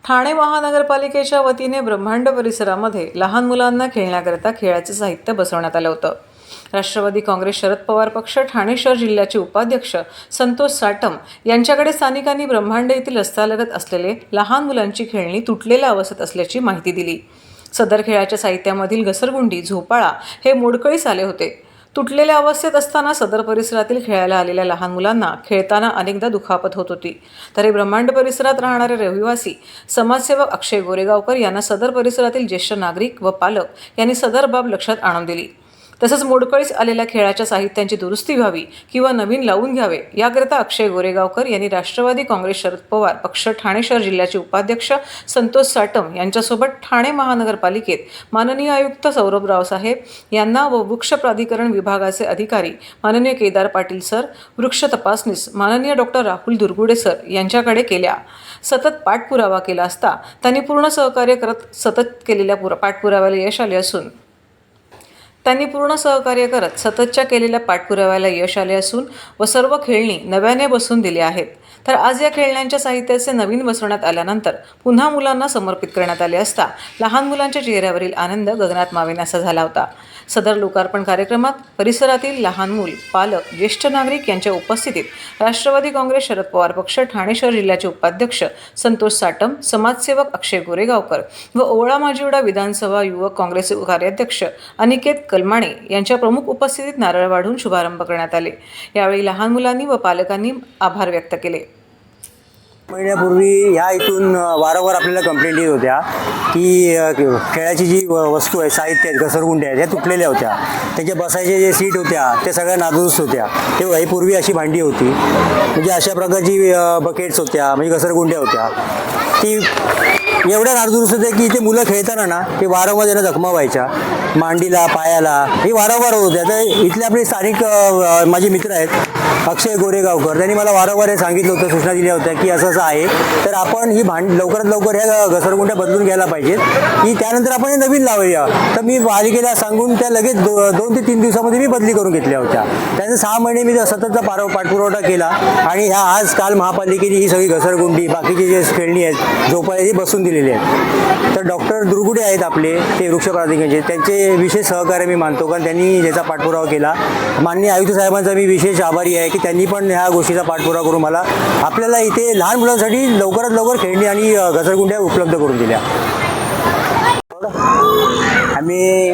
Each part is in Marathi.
ठाणे महानगरपालिकेच्या वतीने ब्रह्मांड परिसरामध्ये लहान मुलांना खेळण्याकरिता खेळाचे साहित्य बसवण्यात आलं होतं. राष्ट्रवादी काँग्रेस शरद पवार पक्ष ठाणे शहर जिल्ह्याचे उपाध्यक्ष संतोष साटम यांच्याकडे स्थानिकांनी ब्रह्मांड येथील रस्त्यालगत असलेले लहान मुलांची खेळणी तुटलेल्या अवस्थेत असल्याची माहिती दिली. सदर खेळाच्या साहित्यामधील घसरगुंडी, झोपाळा हे मोडकळीस आले होते. तुटलेल्या अवस्थेत असताना सदर परिसरातील खेळायला आलेल्या लहान मुलांना खेळताना अनेकदा दुखापत होत होती. तरी ब्रह्मांड परिसरात राहणारे रहिवासी समाजसेवक अक्षय गोरेगावकर यांना सदर परिसरातील ज्येष्ठ नागरिक व पालक यांनी सदर बाब लक्षात आणून दिली. तसंच मोडकळीस आलेल्या खेळाच्या साहित्यांची दुरुस्ती व्हावी किंवा नवीन लावून घ्यावे याकरिता अक्षय गोरेगावकर यांनी राष्ट्रवादी काँग्रेस शरद पवार पक्ष ठाणे शहर जिल्ह्याचे उपाध्यक्ष संतोष साटम यांच्यासोबत ठाणे महानगरपालिकेत माननीय आयुक्त सौरभ रावसाहेब यांना व वृक्ष प्राधिकरण विभागाचे अधिकारी माननीय केदार पाटील सर, वृक्ष तपासणीस माननीय डॉक्टर राहुल दुर्गुडे सर यांच्याकडे केल्या. सतत पाठपुरावा केला असता त्यांनी पूर्ण सहकार्य करत सततच्या केलेल्या पाठपुराव्याला यश आले असून व सर्व खेळणी नव्याने बसवून दिली आहेत. तर आज या खेळण्यांच्या साहित्याचे नवीन बसवण्यात आल्यानंतर पुन्हा मुलांना समर्पित करण्यात आले असता लहान मुलांच्या चेहऱ्यावरील आनंद गगनात मावेनासा झाला होता. सदर लोकार्पण कार्यक्रमात परिसरातील लहान मूल, पालक, ज्येष्ठ नागरिक यांच्या उपस्थितीत राष्ट्रवादी काँग्रेस शरद पवार पक्ष ठाणे शहर जिल्ह्याचे उपाध्यक्ष संतोष साटम, समाजसेवक अक्षय गोरेगावकर व ओवळा माजिवडा विधानसभा युवक काँग्रेसचे कार्याध्यक्ष अनिकेत कलमाणे यांच्या प्रमुख उपस्थितीत नारळ वाढून शुभारंभ करण्यात आले. यावेळी लहान मुलांनी व पालकांनी आभार व्यक्त केले. महिन्यापूर्वी ह्या इथून वारंवार आपल्याला कंप्लेंट येत होत्या की खेळाची जी वस्तू आहे, साहित्य आहेत, घसरगुंड्या आहेत, ह्या तुटलेल्या होत्या. त्याचे बसायचे जे सीट होत्या ते सगळ्या नादुरुस्त होत्या. तेव्हा ही पूर्वी अशी भांडी होती, म्हणजे अशा प्रकारची बकेट्स होत्या, म्हणजे घसरगुंड्या होत्या. ती एवढ्या नादुरुस्त होत्या की इथे मुलं खेळताना ना ते वारंवार त्यांना जखमा व्हायच्या, मांडीला, पायाला, हे वारंवार होत होत्या. तर इथले आपले स्थानिक माझे मित्र आहेत अक्षय गोरेगावकर, त्यांनी मला वारंवार हे सांगितलं होतं, सूचना दिल्या होत्या की असं आहे, तर आपण ही लवकरात लवकर ह्या घसरगुंड्या बदलून घ्यायला पाहिजेत की त्यानंतर आपण हे नवीन लावूया. तर मी पालिकेला सांगून त्या लगेच 2 ते 3 दिवसामध्ये मी बदली करून घेतल्या होत्या. त्यानंतर 6 महिने मी सततचा पाठपुरवठा केला आणि काल महापालिकेने ही सगळी घसरगुंडी, बाकीचे जे खेळणी आहेत, झोपाळे, बसून दिलेले आहेत. तर डॉक्टर दुर्गुडे आहेत आपले, ते वृक्ष प्राधिकरणचे, त्यांचे विशेष सहकार्य मी मानतो, कारण त्यांनी याचा पाठपुरावा केला. माननीय आयुक्त साहेबांचा मी विशेष आभारी आहे की त्यांनी पण ह्या गोष्टीचा पाठपुरावा करून मला आपल्याला इथे लहान मुलांसाठी लवकरात लवकर खेळणी आणि घसरगुंड्या उपलब्ध करून दिल्या. आम्ही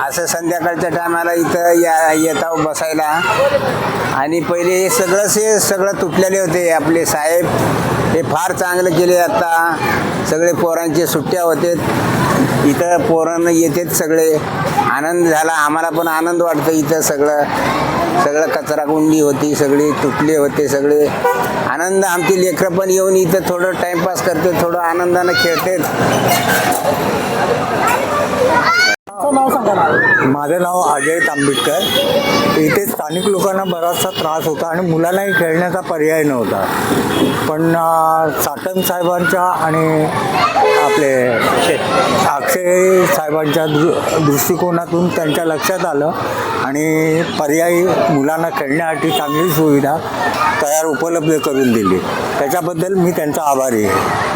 असं संध्याकाळच्या टायमाला इथं येतो बसायला, आणि पहिले हे सगळं तुटलेले होते. आपले साहेब हे फार चांगलं केले. आता सगळे पोरांचे सुट्ट्या होते, इथं पोरांना येतात, सगळे आनंद झाला. आम्हाला पण आनंद वाटतं. इथं सगळं कचराकुंडी होती, सगळे तुटले होते, सगळे आनंद. आमची लेकरं पण येऊन इथं थोडं टाइमपास करते, थोडं आनंदानं खेळते. माझं नाव अजय तांबिटकर. इथे स्थानिक लोकांना बराचसा त्रास होता आणि मुलांनाही खेळण्याचा पर्याय नव्हता. पण साटम साहेबांच्या आणि आपले अक्षय साहेबांच्या दृष्टिकोनातून त्यांच्या लक्षात आलं आणि पर्यायी मुलांना खेळण्यासाठी चांगली सुविधा उपलब्ध करून दिली. त्याच्याबद्दल मी त्यांचा आभारी आहे.